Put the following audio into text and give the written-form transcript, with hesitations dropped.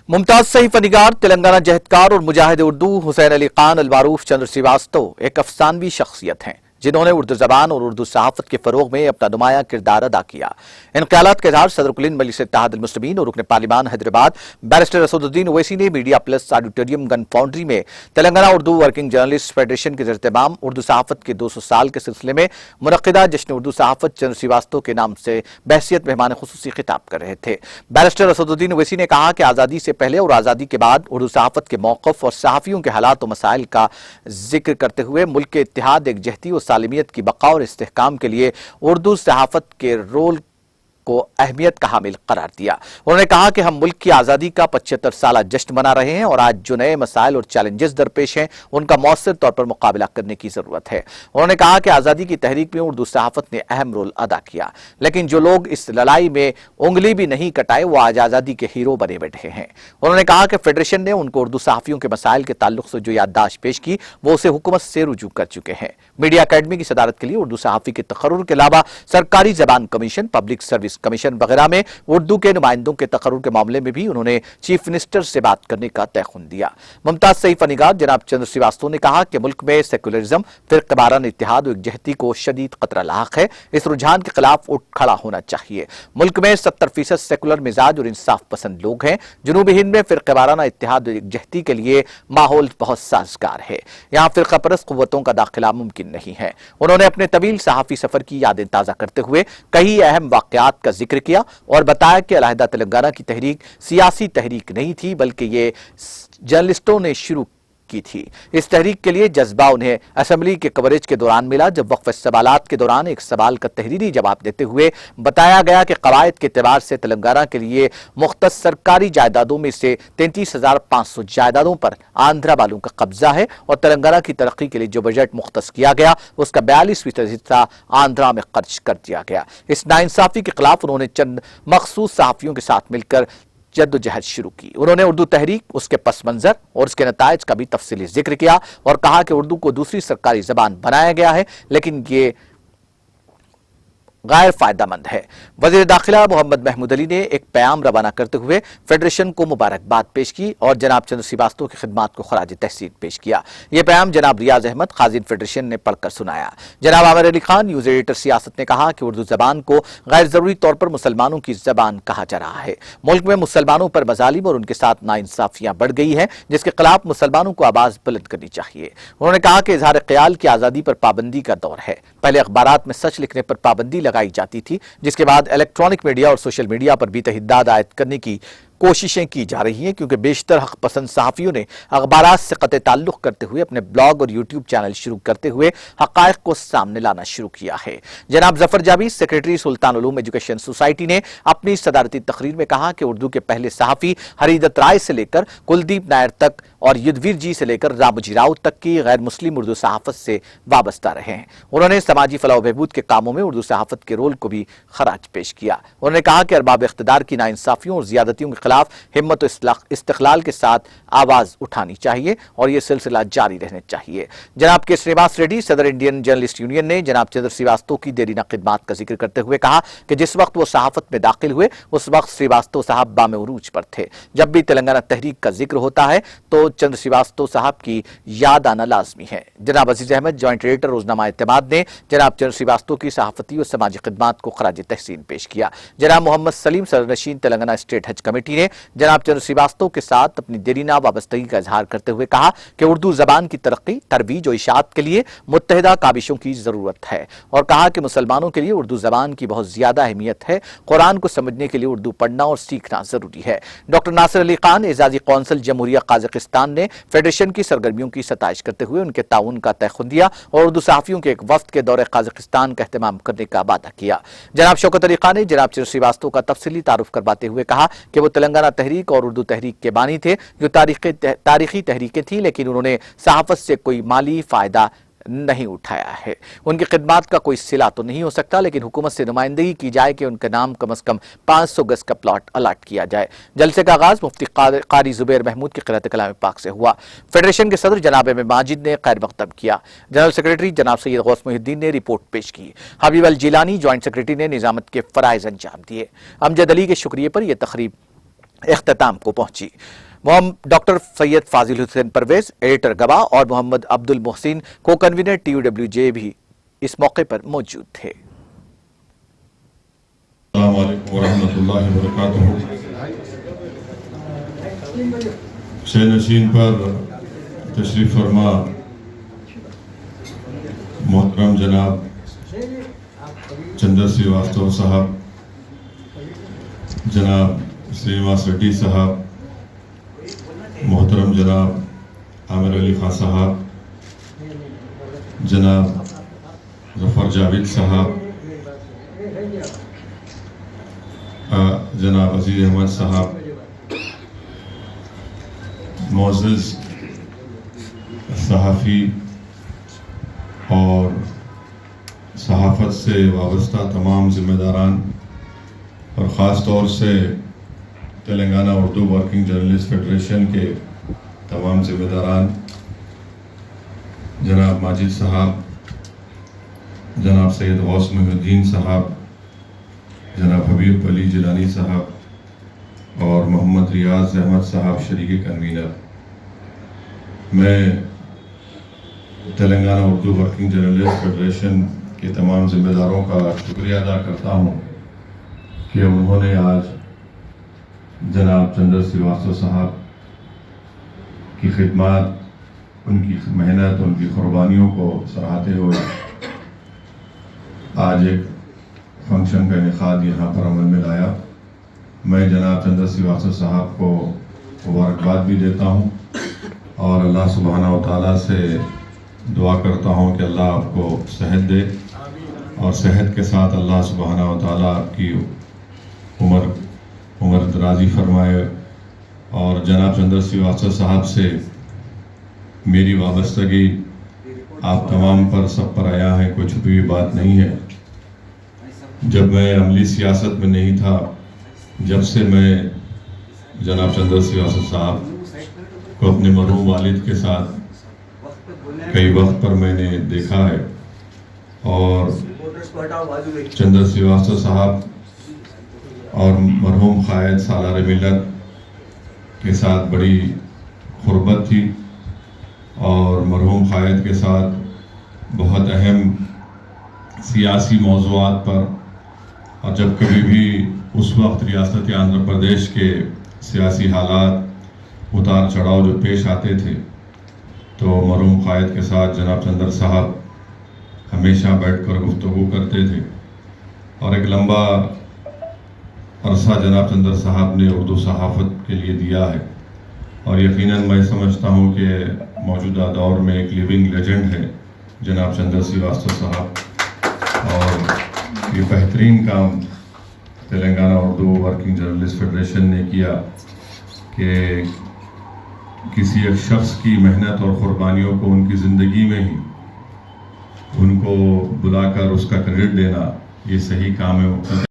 मुमताज सहीफा निगार, तेलंगाना जहदकार और मुजाहिद उर्दू हुसैन अली खान अलमारूफ चंद्र श्रीवास्तव एक अफसानवी शख्सियत हैं जिन्होंने उर्दू जबान और उर्दू सहाफत के फरोग में अपना नुमाया किरदार अदा किया। इन ख्यालात के इज़हार सदर कुल मजलिस इत्तेहाद मुस्लिमीन और रुकन पार्लिमान हैदराबाद बैरिस्टर असदुद्दीन ओवैसी ने media plus auditorium gun foundry में Telangana Urdu working journalist federation के ज़ेर-ए-इत्तेमाम उर्दू सहाफत के 200 साल के सिलसिले में मुनक्किदा जश्न उर्दू सहाफत चंद्र श्रीवास्तव के नाम से बहसियत मेहमान खुसूसी खिताब कर रहे थे। बैरिस्टर असदुद्दीन ओवैसी ने कहा कि आज़ादी से पहले और आज़ादी के बाद उर्दू सहाफत के मौक़िफ़ और सहाफ़ियों के हालात और मसाइल का जिक्र करते हुए मुल्क के इत्तेहाद, एकजहती और सालिमियत की बक़ा और इस्तेहकाम के लिए उर्दू सहाफत के रोल को अहमियत का हामिल करार दिया। उन्होंने कहा कि हम मुल्क की आज़ादी का 75 साला जश्न मना रहे हैं और आज जो नए मसाइल और चैलेंजेस दरपेश हैं उनका मौसर तौर पर मुकाबला करने की ज़रूरत है। उन्होंने कहा कि आज़ादी की तहरीक में उर्दू सहाफत ने अहम रोल अदा किया, लेकिन जो लोग इस लड़ाई में उंगली भी नहीं कटाए वो आज आज़ादी के हीरो बने बैठे हैं। उन्होंने कहा कि फेडरेशन ने उनको उर्दू सहाफ़ियों के मसाइल के ताल्लुक से जो याददाश्त पेश की वो उसे हुकूमत से रुजू कर चुके हैं। मीडिया अकेडमी की सदारत के लिए उर्दू सहाफ़ी के तकर्रुर के अलावा सरकारी ज़बान कमीशन, पब्लिक सर्विस कमीशन वगैरह में उर्दू के नुमाइंदों के तकर्रुर के मामले में भी उन्होंने चीफ मिनिस्टर से बात करने का तयखुन दिया। मुमताज सहीफा निगार जनाब चंद्र श्रीवास्तव ने कहा कि मुल्क में सेकुलरिज्म, फिरक़ेवाराना इत्तेहाद और एकजहती को शदीद खतरा लाहक है। इस रुझान के खिलाफ उठ खड़ा होना चाहिए। मुल्क में 70% सेकुलर मिजाज और इंसाफ पसंद लोग हैं। जनूबी हिंद में फिरक़ेवाराना इत्तेहाद और एकजहती के लिए माहौल बहुत साजगार है। यहाँ फिरक़ापरस्त क़ुव्वतों का दाखिला मुमकिन नहीं है। उन्होंने अपने तवील सहाफ़ी सफ़र की यादें ताज़ा करते हुए कई अहम वाक़यात का जिक्र किया और बताया कि अलहदा तेलंगाना की तहरीक सियासी तहरीक नहीं थी बल्कि ये जर्नलिस्टों ने शुरू की थी। इस तहरीक के लिए जज्बा उन्हें असेंबली के कवरेज के दौरान मिला, जब वक्फ सवालात के दौरान एक सवाल का तहरीरी जवाब देते हुए बताया गया कि कवायद के एतबार से तेलंगाना के लिए मुख्तस सरकारी जायदादों में से 33,500 जायदादों पर आंध्रा वालों का कब्जा है और तेलंगाना की तरक्की के लिए जो बजट मुख्तस किया गया उसका 42% हिस्सा आंध्रा में खर्च कर दिया गया। इस नाइंसाफी के खिलाफ उन्होंने चंद मखसूस सहाफ़ियों के साथ मिलकर जद्दोजहद शुरू की। उन्होंने उर्दू तहरीक, उसके पस मंजर और उसके नताइज का भी तफसीली जिक्र किया और कहा कि उर्दू को दूसरी सरकारी जबान बनाया गया है लेकिन ये गैर फायदामंद है। वज़ीर दाखिला मोहम्मद महमूद अली ने एक पैगाम रवाना करते हुए फेडरेशन को मुबारकबाद पेश की और जनाब चंद्र श्रीवास्तव की खिदमात को खराज तहसीन पेश किया। यह पैगाम जनाब रियाज अहमद खाजिन फेडरेशन ने पढ़कर सुनाया। जनाब आमिर अली खान न्यूज़ एडिटर सियासत ने कहा कि उर्दू जबान को गैर जरूरी तौर पर मुसलमानों की जबान कहा जा रहा है। मुल्क में मुसलमानों पर मजालिम और उनके साथ नाइंसाफियां बढ़ गई हैं जिसके खिलाफ मुसलमानों को आवाज बुलंद करनी चाहिए। उन्होंने कहा कि इजहार ख्याल की आज़ादी पर पाबंदी का दौर है। पहले अखबारात में सच लिखने पर पाबंदी लगाई जाती थी, जिसके बाद इलेक्ट्रॉनिक मीडिया और सोशल मीडिया पर भी तहद्दाद आयद करने की कोशिशें की जा रही हैं क्योंकि बेशतर हक पसंद सहाफ़ियों ने अखबारात से क़त्ए ताल्लुक़ करते हुए अपने ब्लॉग और यूट्यूब चैनल शुरू करते हुए हक़ाइक़ को सामने लाना शुरू किया है। जनाब जफर जाबी सेक्रेटरी सुल्तान उलूम एजुकेशन सोसाइटी ने अपनी सदारती तकरीर में कहा कि उर्दू के पहले सहाफ़ी हरीदत राय से लेकर कुलदीप नायर तक और युद्धवीर जी से लेकर रामोजी राव तक की गैर मुस्लिम उर्दू सहाफ़त से वाबस्ता रहे हैं। उन्होंने समाजी फलाह व बहबूद के कामों में उर्दू सहाफ़त के रोल को भी खराज पेश किया। उन्होंने कहा कि अरबाब इख्तिदार की नाइंसाफ़ियों और ज़ियादतियों के खिलाफ हिम्मत इस्तिक़लाल के साथ आवाज़ उठानी चाहिए और यह सिलसिला जारी रहना चाहिए। जनाब के श्रीनिवास रेड्डी सदर इंडियन जर्नलिस्ट यूनियन ने जनाब चंद्र श्रीवास्तव की देरीना खिदमात का जिक्र करते हुए कहा कि जिस वक्त वो सहाफ़त में दाखिल हुए उस वक्त श्रीवास्तव साहब बामे उरूज पर थे। जब भी तेलंगाना तहरीक का जिक्र होता है तो चंद्र श्रीवास्तव साहब की याद आना लाजमी है। जनाब अजीज अहमद जॉइंट एडिटर रोजनामा इत्तेमाद ने जनाब चंद्र श्रीवास्तव की सहाफ़ती और समाजी खिदमात को खराज तहसीन पेश किया। जनाब मोहम्मद सलीम सदरनशीन तेलंगाना स्टेट हज कमेटी ने जनाब चंद्र श्रीवास्तव के साथ अपनी देरीना वाबस्तगी का इजहार करते हुए कहा कि उर्दू जबान की तरक्की, तरवीज और इशाअत के लिए मुत्तहिदा काबिशों की जरूरत है और कहा कि मुसलमानों के लिए उर्दू जबान की बहुत ज्यादा अहमियत है। कुरान को समझने के लिए उर्दू पढ़ना और सीखना जरूरी है। डॉक्टर नासिर अली खान एजाजी कौंसिल जमहूरिया काज़ाकिस्तान ने फेडरेशन की सरगर्मियों की सताइश करते हुए उनके ताउन का तयखुन दिया और उर्दू सहाफ़ियों के एक वफ्द के दौरे काज़ाकिस्तान का एहतमाम करने का वादा किया। जनाब शौकत अली खान ने जनाब चंद्र श्रीवास्तव का तफसीली तारुफ करवाते हुए कहा कि वो तेलंगाना तहरीक और उर्दू तहरीक के बानी थे जो तारीखी तहरीकें थी, लेकिन उन्होंने सहाफ़त से कोई माली फ़ायदा नहीं उठाया है। उनकी खिदमात का कोई सिला तो नहीं हो सकता, लेकिन हुकूमत से नुमाइंदगी की जाए कि उनके नाम कम अज़ कम 500 गज का प्लॉट अलाट किया जाए। जलसे का आगाज़ मुफ्ती कारी ज़ुबैर महमूद की क़िरात कलाम पाक से हुआ। फेडरेशन के सदर जनाब एम माजिद ने खैर मकतब किया। जनरल सेक्रेटरी जनाब सैयद गौस मुहिद्दीन ने रिपोर्ट पेश की। हबीब अल जिलानी जॉइंट सेक्रेटरी ने निज़ामत के फ़राइज़ अंजाम दिए। अमजद अली के शुक्रिया पर यह तकरीब اختتام کو پہنچی۔ ڈاکٹر سید فاضل حسین پرویز ایڈیٹر گواہ اور محمد عبد المحسن کو کنوینر TUWJ بھی اس موقع پر موجود تھے۔ السلام علیکم ورحمۃ اللہ وبرکاتہ۔ شہ نشین پر تشریف فرما محترم جناب چندر سریواستو صاحب، جناب سرینواس ریڈی صاحب، محترم جناب عامر علی خان صاحب، جناب ظفر جاوید صاحب، جناب عزیز احمد صاحب، معزز صحافی اور صحافت سے وابستہ تمام ذمہ داران اور خاص طور سے Telangana Urdu working journalist federation کے تمام ذمہ داران، جناب ماجد صاحب، جناب سید غوث محی الدین صاحب، جناب حبیب علی جیلانی صاحب اور محمد ریاض احمد صاحب شریک کنوینر، میں Telangana Urdu working journalist federation کے تمام ذمہ داروں کا شکریہ ادا کرتا ہوں کہ انہوں نے آج جناب چندر سریواستو صاحب کی خدمات، ان کی محنت، ان کی قربانیوں کو سراہتے ہوئے آج ایک فنکشن کا انعقاد یہاں پر عمل میں لایا۔ میں جناب چندر سریواستو صاحب کو مبارکباد بھی دیتا ہوں اور اللہ سبحانہ و تعالیٰ سے دعا کرتا ہوں کہ اللہ آپ کو صحت دے اور صحت کے ساتھ اللہ سبحانہ و تعالیٰ آپ کی عمر درازی فرمائے۔ اور جناب چندر سریواستو صاحب سے میری وابستگی آپ تمام پر سب پر آیا ہے، کوئی چھپی ہوئی بات نہیں ہے۔ جب میں عملی سیاست میں نہیں تھا، جب سے میں جناب چندر سریواستو صاحب کو اپنے مرحوم والد کے ساتھ کئی وقت پر میں نے دیکھا ہے، اور چندر سریواستو صاحب اور مرحوم قائد سالار ملت کے ساتھ بڑی قربت تھی، اور مرحوم قائد کے ساتھ بہت اہم سیاسی موضوعات پر، اور جب کبھی بھی اس وقت ریاست آندھرا پردیش کے سیاسی حالات اتار چڑھاؤ جو پیش آتے تھے، تو مرحوم قائد کے ساتھ جناب چندر صاحب ہمیشہ بیٹھ کر گفتگو کرتے تھے، اور ایک لمبا عرصہ جناب چندر صاحب نے اردو صحافت کے لیے دیا ہے، اور یقیناً میں سمجھتا ہوں کہ موجودہ دور میں ایک لیونگ لیجنڈ ہے جناب چندر سریواستو صاحب، اور یہ بہترین کام Telangana Urdu working journalist federation نے کیا کہ کسی ایک شخص کی محنت اور قربانیوں کو ان کی زندگی میں ہی ان کو بلا کر اس کا کریڈٹ دینا، یہ صحیح کام ہے۔